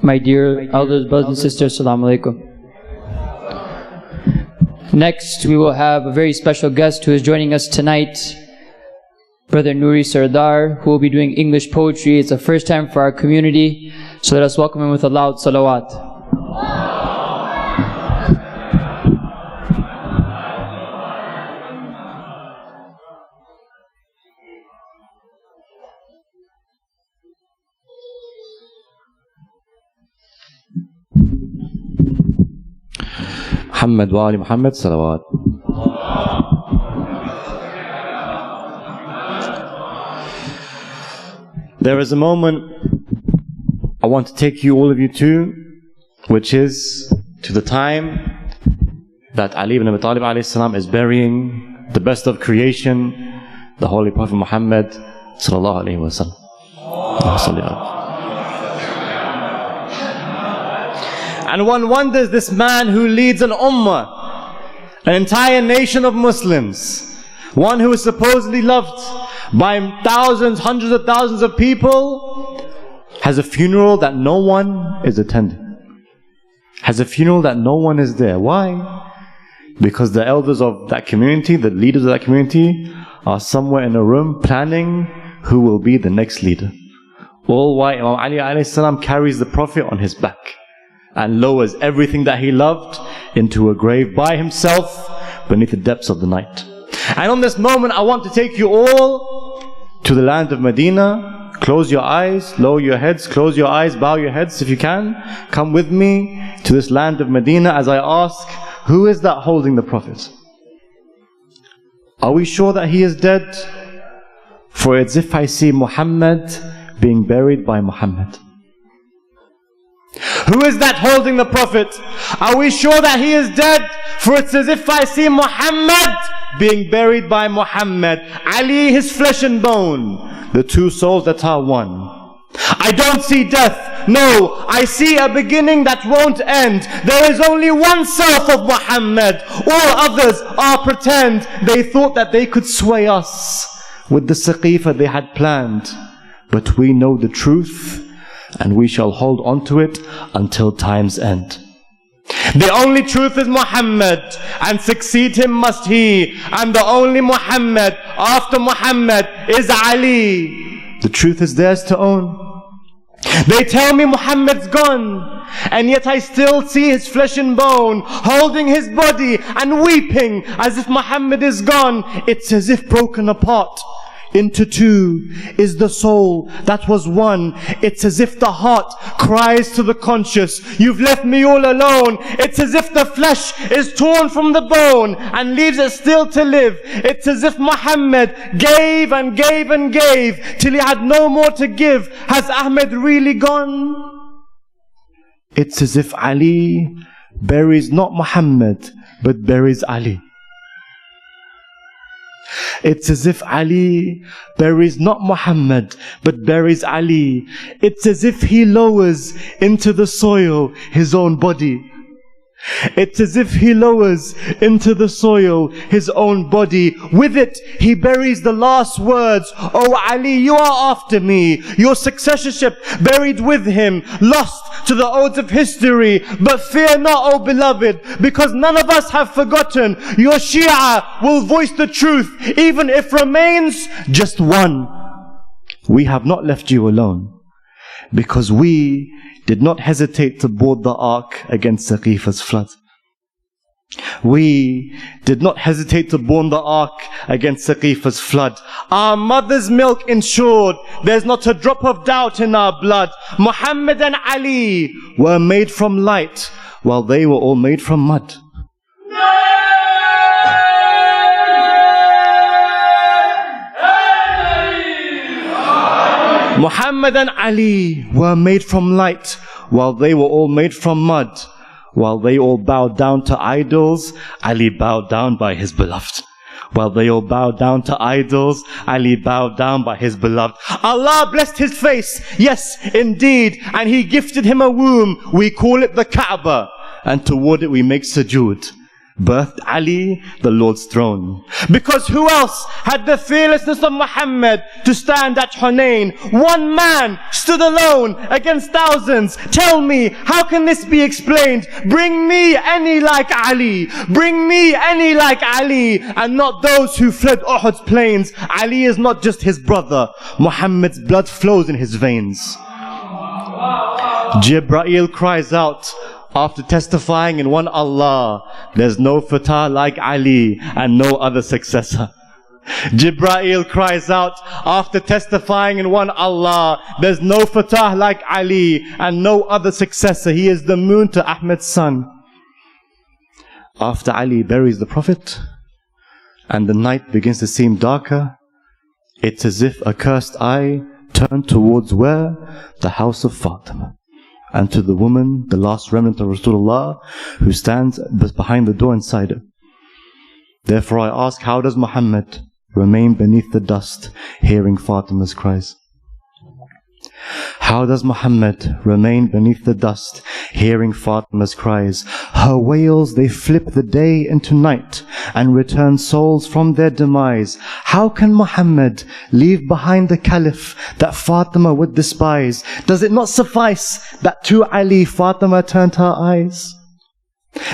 My dear elders, brothers and sisters, Assalamu alaikum. Next, we will have a very special guest who is joining us tonight, Brother Nouri Sardar, who will be doing English poetry. It's the first time for our community, so let us welcome him with a loud salawat. Muhammad wa ali Muhammad salawat. There is a moment I want to take you, all of you, to, which is to the time that Ali ibn Abi Talib alayhi salam is burying the best of creation, the Holy Prophet Muhammad sallallahu alayhi wa sallam. And one wonders, this man who leads an ummah, an entire nation of Muslims, one who is supposedly loved by thousands, hundreds of thousands of people, has a funeral that no one is attending. Has a funeral that no one is there. Why? Because the elders of that community, the leaders of that community, are somewhere in a room planning who will be the next leader. All while Imam Ali alayhi salam carries the Prophet on his back and lowers everything that he loved into a grave by himself beneath the depths of the night. And on this moment, I want to take you all to the land of Medina. Close your eyes, lower your heads, close your eyes, bow your heads if you can. Come with me to this land of Medina as I ask, who is that holding the Prophet? Are we sure that he is dead? For it's as if I see Muhammad being buried by Muhammad. Who is that holding the Prophet? Are we sure that he is dead? For it's as if I see Muhammad being buried by Muhammad. Ali, his flesh and bone, the two souls that are one. I don't see death. No, I see a beginning that won't end. There is only one self of Muhammad. All others are pretend. They thought that they could sway us with the saqifa they had planned. But we know the truth, and we shall hold on to it until time's end. The only truth is Muhammad, and succeed him must he. And the only Muhammad after Muhammad is Ali. The truth is theirs to own. They tell me Muhammad's gone, and yet I still see his flesh and bone, holding his body and weeping as if Muhammad is gone. It's as if broken apart into two is the soul that was one. It's as if the heart cries to the conscious, you've left me all alone. It's as if the flesh is torn from the bone and leaves it still to live. It's as if Muhammad gave and gave and gave till he had no more to give. Has Ahmed really gone? It's as if Ali buries not Muhammad but buries Ali. It's as if Ali buries not Muhammad but buries Ali. It's as if he lowers into the soil his own body. It's as if he lowers into the soil his own body. With it he buries the last words. Oh Ali, you are after me. Your successorship buried with him, lost to the odes of history. But fear not, O beloved, because none of us have forgotten. Your Shia will voice the truth, even if remains just one. We have not left you alone, because we did not hesitate to board the ark against Saqifa's flood. We did not hesitate to board the ark against Saqifa's flood. Our mother's milk ensured there's not a drop of doubt in our blood. Muhammad and Ali were made from light, while they were all made from mud. Muhammad and Ali were made from light, while they were all made from mud. While they all bowed down to idols, Ali bowed down by his beloved. While they all bowed down to idols, Ali bowed down by his beloved. Allah blessed his face, yes, indeed, and He gifted him a womb. We call it the Kaaba, and toward it we make sujood. birthed Ali, the Lord's throne. Because who else had the fearlessness of Muhammad to stand at Hunain? One man stood alone against thousands. Tell me, how can this be explained? Bring me any like Ali. Bring me any like Ali, and not those who fled Uhud's plains. Ali is not just his brother. Muhammad's blood flows in his veins. Jibreel cries out after testifying in one Allah, there's no fatah like Ali and no other successor. Jibreel cries out after testifying in one Allah, there's no fatah like Ali and no other successor. He is the moon to Ahmed's sun. After Ali buries the Prophet and the night begins to seem darker, it's as if a cursed eye turned towards where? The house of Fatima. And to the woman, the last remnant of Rasulullah, who stands behind the door inside her. Therefore I ask, how does Muhammad remain beneath the dust, hearing Fatima's cries? How does Muhammad remain beneath the dust, hearing Fatima's cries? Her wails, they flip the day into night and return souls from their demise. How can Muhammad leave behind the caliph that Fatima would despise? Does it not suffice that to Ali Fatima turned her eyes?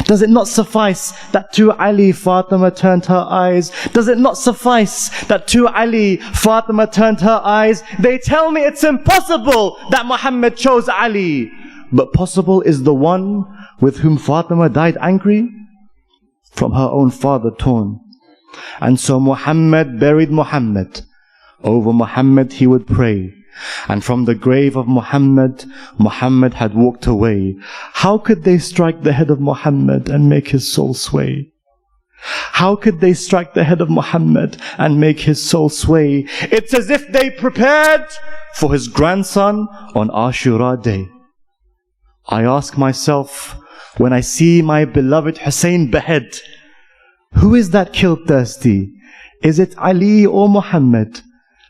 Does it not suffice that to Ali Fatima turned her eyes? Does it not suffice that to Ali Fatima turned her eyes? They tell me it's impossible that Muhammad chose Ali. But possible is the one with whom Fatima died angry, from her own father torn. And so Muhammad buried Muhammad. Over Muhammad he would pray. And from the grave of Muhammad, Muhammad had walked away. How could they strike the head of Muhammad and make his soul sway? How could they strike the head of Muhammad and make his soul sway? It's as if they prepared for his grandson on Ashura day. I ask myself, when I see my beloved Hussein behead, who is that killed thirsty? Is it Ali or Muhammad?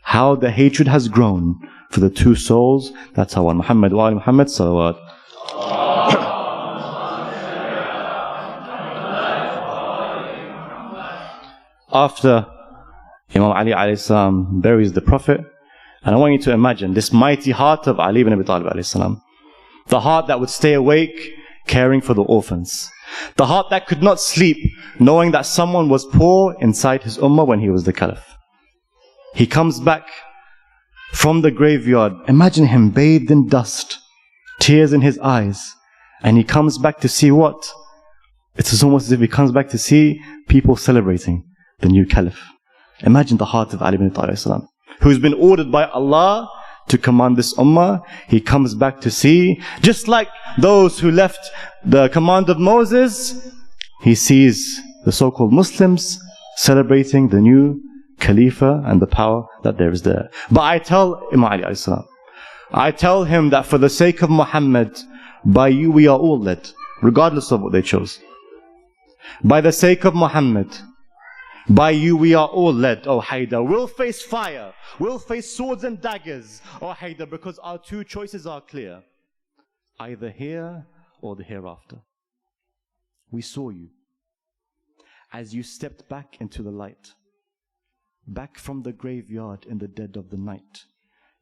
How the hatred has grown for the two souls. That's how one Muhammad wa ali Muhammad salawat. After Imam Ali alayhi salam buries the Prophet, and I want you to imagine this mighty heart of Ali ibn Abi Talib alayhi salam, the heart that would stay awake caring for the orphans, the heart that could not sleep knowing that someone was poor inside his ummah when he was the caliph. He comes back from the graveyard. Imagine him bathed in dust, tears in his eyes, and he comes back to see what? It's almost as if he comes back to see people celebrating the new caliph. Imagine the heart of Ali ibn Abi Talib, who's been ordered by Allah to command this ummah. He comes back to see, just like those who left the command of Moses, he sees the so-called Muslims celebrating the new Khalifa and the power that there is there. But I tell Imam Ali alayhi salam, I tell him that for the sake of Muhammad, by you we are all led, regardless of what they chose. By the sake of Muhammad, by you we are all led, O Haydar. We'll face fire, we'll face swords and daggers, O Haydar, because our two choices are clear. Either here or the hereafter. We saw you as you stepped back into the light, back from the graveyard in the dead of the night,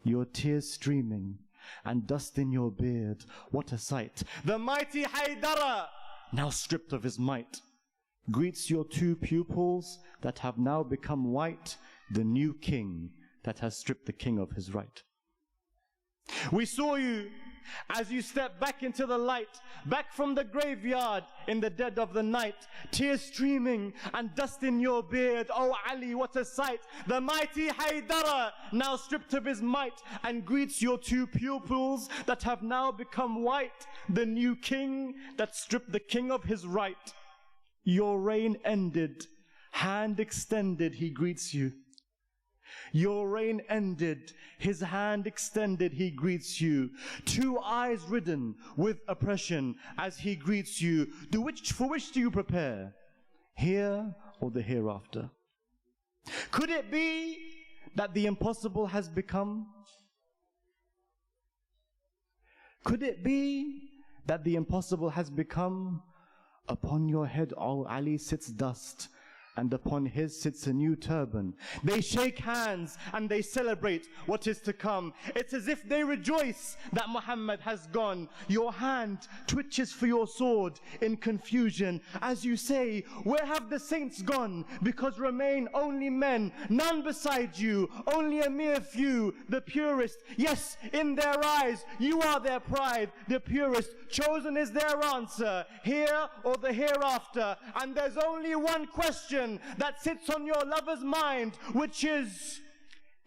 your tears streaming and dust in your beard. What a sight! The mighty Haydara, now stripped of his might, greets your two pupils that have now become white, the new king that has stripped the king of his right. We saw you as you step back into the light, back from the graveyard in the dead of the night, tears streaming and dust in your beard. Oh Ali, what a sight! The mighty Haydara, now stripped of his might, and greets your two pupils that have now become white, the new king that stripped the king of his right. Your reign ended, hand extended, he greets you. Your reign ended, his hand extended, he greets you. Two eyes ridden with oppression as he greets you. For which do you prepare? Here or the hereafter? Could it be that the impossible has become? Could it be that the impossible has become? Upon your head, O Ali, sits dust, and upon his sits a new turban. They shake hands and they celebrate what is to come. It's as if they rejoice that Muhammad has gone. Your hand twitches for your sword in confusion as you say, where have the saints gone? Because remain only men, none beside you, only a mere few, the purest. Yes, in their eyes, you are their pride, the purest. Chosen is their answer, here or the hereafter. And there's only one question that sits on your lover's mind, which is,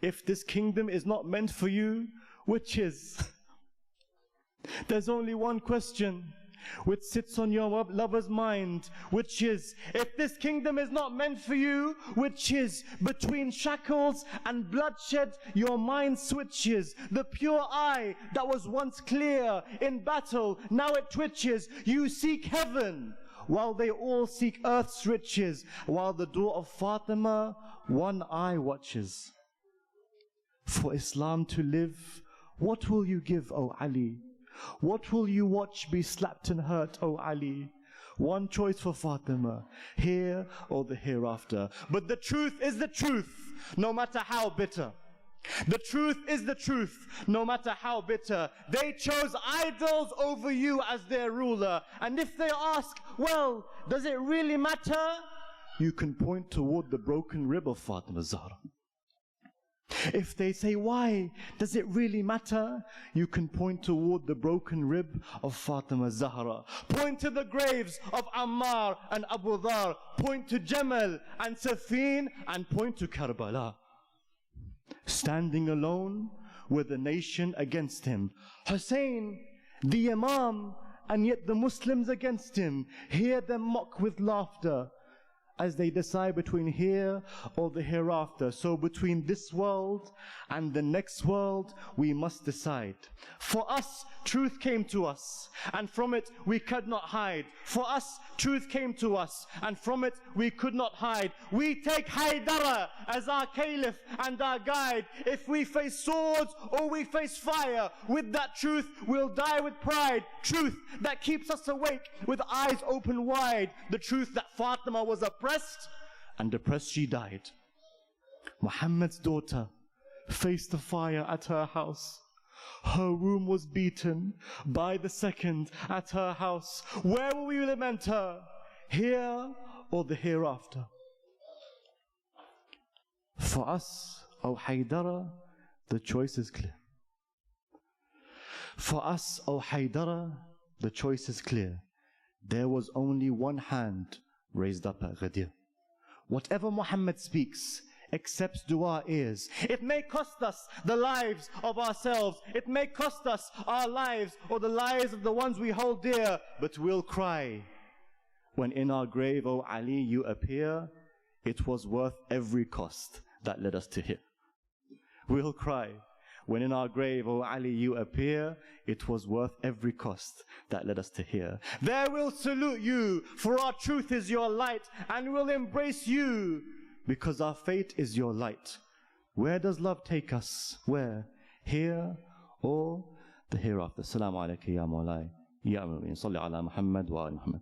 if this kingdom is not meant for you, which is? There's only one question which sits on your lover's mind, which is, if this kingdom is not meant for you, which is? Between shackles and bloodshed, your mind switches. The pure eye that was once clear in battle, now it twitches. You seek heaven, while they all seek earth's riches, while the door of Fatima one eye watches. For Islam to live, what will you give, O Ali? What will you watch be slapped and hurt, O Ali? One choice for Fatima, here or the hereafter. But the truth is the truth, no matter how bitter. The truth is the truth, no matter how bitter. They chose idols over you as their ruler. And if they ask, well, does it really matter? You can point toward the broken rib of Fatima Zahra. If they say, why does it really matter? You can point toward the broken rib of Fatima Zahra. Point to the graves of Ammar and Abu Dhar. Point to Jamal and Safin, and point to Karbala. Standing alone with the nation against him. Hussein, the Imam, and yet the Muslims against him. Hear them mock with laughter as they decide between here or the hereafter. So between this world and the next world, we must decide. For us, truth came to us, and from it we could not hide. For us, truth came to us, and from it we could not hide. We take Haidara as our caliph and our guide. If we face swords or we face fire, with that truth we'll die with pride. Truth that keeps us awake with eyes open wide. The truth that Fatima was oppressed, and oppressed she died. Muhammad's daughter faced the fire at her house. Her room was beaten by the second at her house. Where will we lament her? Here or the hereafter? For us, O Haydara, the choice is clear. For us, O Haydara, the choice is clear. There was only one hand raised up at Ghadir. Whatever Muhammad speaks, accepts dua ears. It may cost us the lives of ourselves. It may cost us our lives or the lives of the ones we hold dear. But we'll cry when in our grave, O Ali, you appear. It was worth every cost that led us to here. We'll cry when in our grave, O Ali, you appear. It was worth every cost that led us to here. There we'll salute you, for our truth is your light, and we'll embrace you, because our fate is your light. Where does love take us? Where? Here or the hereafter? Assalamu alaikum ya Mawlai. Ya Amir, salli ala Muhammad wa ala Muhammad.